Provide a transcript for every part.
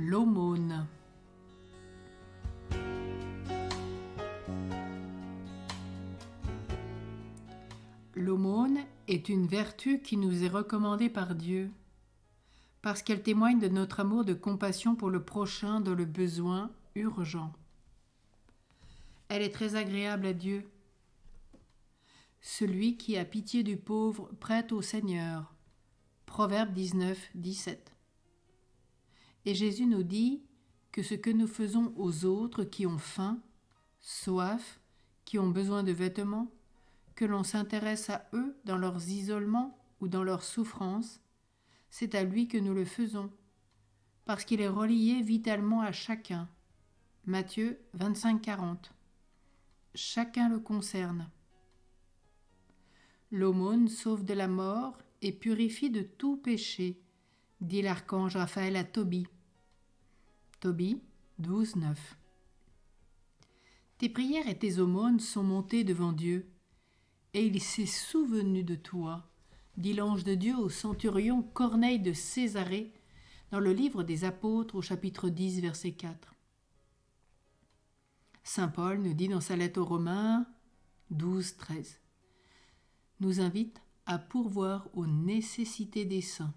L'aumône. L'aumône est une vertu qui nous est recommandée par Dieu, parce qu'elle témoigne de notre amour de compassion pour le prochain dans le besoin urgent. Elle est très agréable à Dieu. Celui qui a pitié du pauvre prête au Seigneur. Proverbe 19, 17. Et Jésus nous dit que ce que nous faisons aux autres qui ont faim, soif, qui ont besoin de vêtements, que l'on s'intéresse à eux dans leurs isolements ou dans leurs souffrances, c'est à lui que nous le faisons, parce qu'il est relié vitalement à chacun. Matthieu 25, 40. Chacun le concerne. L'aumône sauve de la mort et purifie de tout péché, dit l'archange Raphaël à Tobie. Tobie 12, 9. Tes prières et tes aumônes sont montées devant Dieu, et il s'est souvenu de toi, dit l'ange de Dieu au centurion Corneille de Césarée, dans le livre des Apôtres au chapitre 10, verset 4. Saint Paul nous dit dans sa lettre aux Romains 12, 13, nous invite à pourvoir aux nécessités des saints.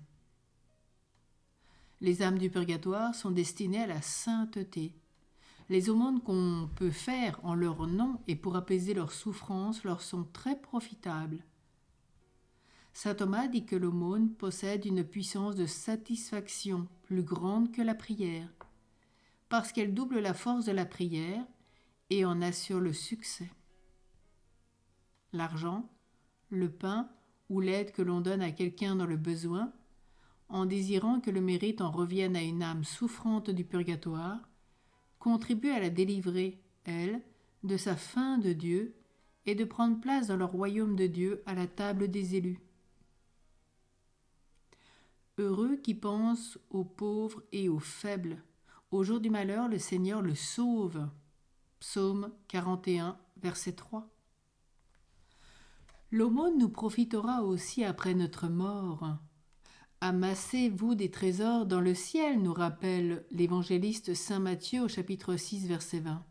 Les âmes du purgatoire sont destinées à la sainteté. Les aumônes qu'on peut faire en leur nom et pour apaiser leurs souffrances leur sont très profitables. Saint Thomas dit que l'aumône possède une puissance de satisfaction plus grande que la prière, parce qu'elle double la force de la prière et en assure le succès. L'argent, le pain ou l'aide que l'on donne à quelqu'un dans le besoin, en désirant que le mérite en revienne à une âme souffrante du purgatoire, contribue à la délivrer, elle, de sa faim de Dieu et de prendre place dans le royaume de Dieu à la table des élus. Heureux qui pense aux pauvres et aux faibles. Au jour du malheur, le Seigneur le sauve. Psaume 41, verset 3. L'aumône nous profitera aussi après notre mort. Amassez-vous des trésors dans le ciel, nous rappelle l'évangéliste Saint Matthieu au chapitre 6, verset 20.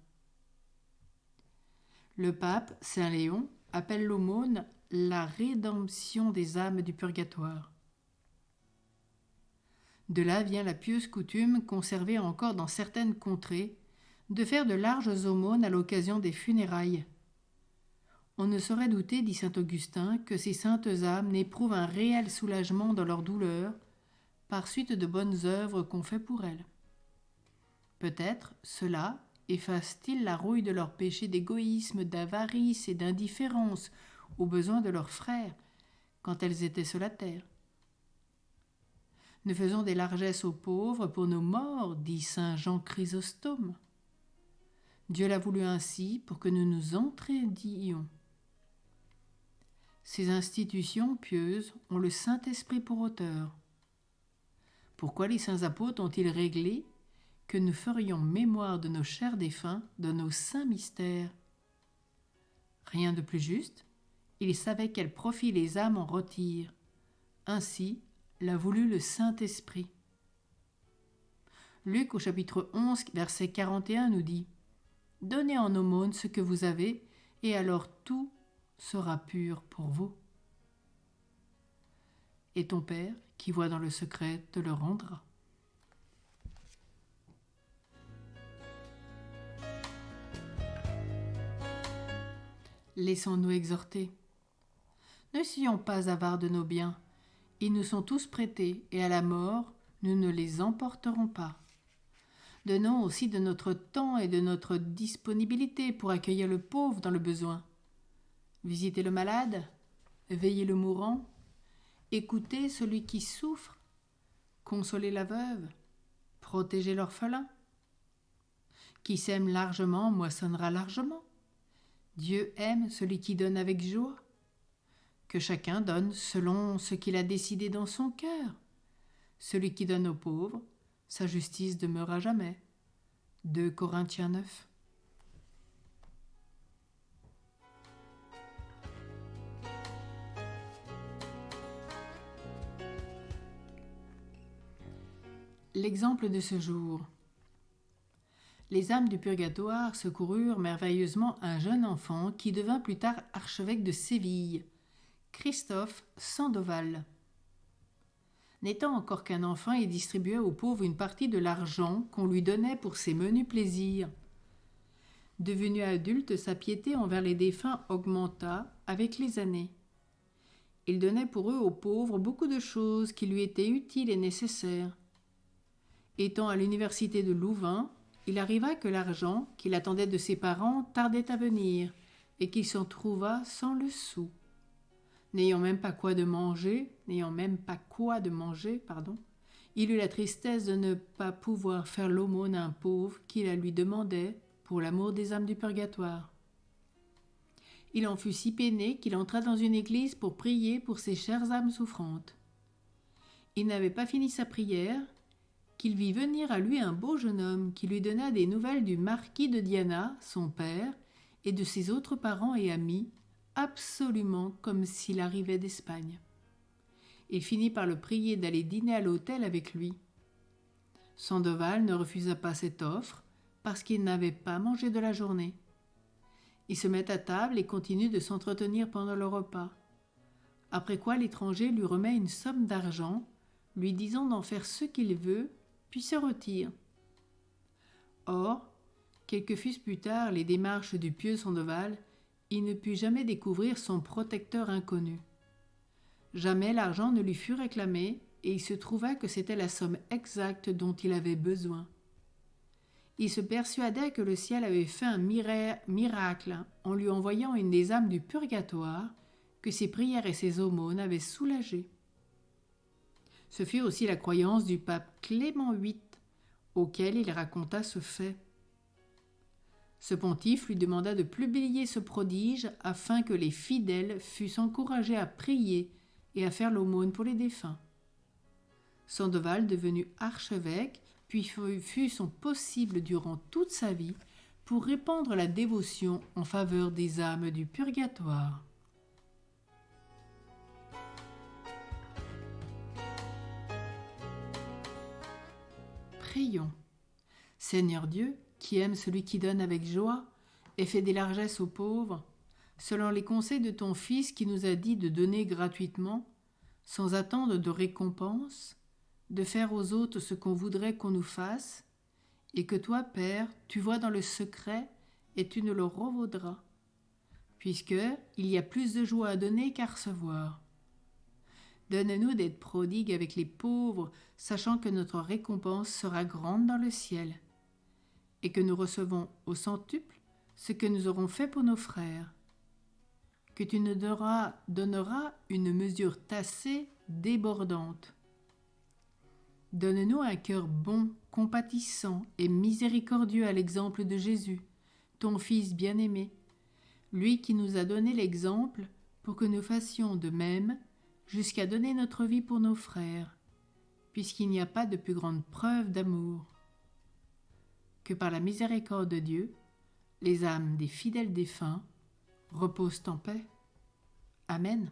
Le pape, Saint Léon, appelle l'aumône la rédemption des âmes du purgatoire. De là vient la pieuse coutume, conservée encore dans certaines contrées, de faire de larges aumônes à l'occasion des funérailles. On ne saurait douter, dit saint Augustin, que ces saintes âmes n'éprouvent un réel soulagement dans leur douleur par suite de bonnes œuvres qu'on fait pour elles. Peut-être cela efface-t-il la rouille de leurs péchés d'égoïsme, d'avarice et d'indifférence aux besoins de leurs frères quand elles étaient sur la terre. Ne faisons des largesses aux pauvres pour nos morts, dit saint Jean Chrysostome. Dieu l'a voulu ainsi pour que nous nous entraidions. Ces institutions pieuses ont le Saint-Esprit pour auteur. Pourquoi les saints apôtres ont-ils réglé que nous ferions mémoire de nos chers défunts, de nos saints mystères? Rien de plus juste, ils savaient quel profit les âmes en retirent. Ainsi l'a voulu le Saint-Esprit. Luc au chapitre 11, verset 41 nous dit « Donnez en aumône ce que vous avez, et alors tout sera pur pour vous. Et ton Père, qui voit dans le secret, te le rendra. » Laissons-nous exhorter. Ne soyons pas avares de nos biens. Ils nous sont tous prêtés, et à la mort, nous ne les emporterons pas. Donnons aussi de notre temps et de notre disponibilité pour accueillir le pauvre dans le besoin. Visitez le malade, veillez le mourant, écoutez celui qui souffre, consolez la veuve, protégez l'orphelin. Qui sème largement moissonnera largement. Dieu aime celui qui donne avec joie. Que chacun donne selon ce qu'il a décidé dans son cœur. Celui qui donne aux pauvres, sa justice demeure à jamais. 2 Corinthiens 9. L'exemple de ce jour. Les âmes du purgatoire secoururent merveilleusement un jeune enfant qui devint plus tard archevêque de Séville, Christophe Sandoval. N'étant encore qu'un enfant, il distribuait aux pauvres une partie de l'argent qu'on lui donnait pour ses menus plaisirs. Devenu adulte, sa piété envers les défunts augmenta avec les années. Il donnait pour eux aux pauvres beaucoup de choses qui lui étaient utiles et nécessaires. Étant à l'université de Louvain, il arriva que l'argent qu'il attendait de ses parents tardait à venir et qu'il s'en trouva sans le sou. N'ayant même pas quoi de manger, il eut la tristesse de ne pas pouvoir faire l'aumône à un pauvre qui la lui demandait pour l'amour des âmes du purgatoire. Il en fut si peiné qu'il entra dans une église pour prier pour ces chères âmes souffrantes. Il n'avait pas fini sa prière qu'il vit venir à lui un beau jeune homme qui lui donna des nouvelles du marquis de Diana, son père, et de ses autres parents et amis, absolument comme s'il arrivait d'Espagne. Il finit par le prier d'aller dîner à l'hôtel avec lui. Sandoval ne refusa pas cette offre parce qu'il n'avait pas mangé de la journée. Il se met à table et continue de s'entretenir pendant le repas. Après quoi l'étranger lui remet une somme d'argent, lui disant d'en faire ce qu'il veut, puis se retire. Or, quelles que fussent plus tard les démarches du pieux Sandoval, il ne put jamais découvrir son protecteur inconnu. Jamais l'argent ne lui fut réclamé, et il se trouva que c'était la somme exacte dont il avait besoin. Il se persuadait que le ciel avait fait un miracle en lui envoyant une des âmes du purgatoire que ses prières et ses aumônes avaient soulagé. Ce fut aussi la croyance du pape Clément VIII, auquel il raconta ce fait. Ce pontife lui demanda de publier ce prodige afin que les fidèles fussent encouragés à prier et à faire l'aumône pour les défunts. Sandoval, devenu archevêque, puis fut son possible durant toute sa vie pour répandre la dévotion en faveur des âmes du purgatoire. Prions. Seigneur Dieu, qui aime celui qui donne avec joie et fait des largesses aux pauvres, selon les conseils de ton Fils qui nous a dit de donner gratuitement, sans attendre de récompense, de faire aux autres ce qu'on voudrait qu'on nous fasse, et que toi, Père, tu vois dans le secret et tu nous le revaudras, puisque il y a plus de joie à donner qu'à recevoir. Donne-nous d'être prodigues avec les pauvres, sachant que notre récompense sera grande dans le ciel, et que nous recevons au centuple ce que nous aurons fait pour nos frères, que tu nous donneras une mesure tassée, débordante. Donne-nous un cœur bon, compatissant et miséricordieux à l'exemple de Jésus, ton Fils bien-aimé, lui qui nous a donné l'exemple pour que nous fassions de même jusqu'à donner notre vie pour nos frères, puisqu'il n'y a pas de plus grande preuve d'amour. Que par la miséricorde de Dieu, les âmes des fidèles défunts reposent en paix. Amen.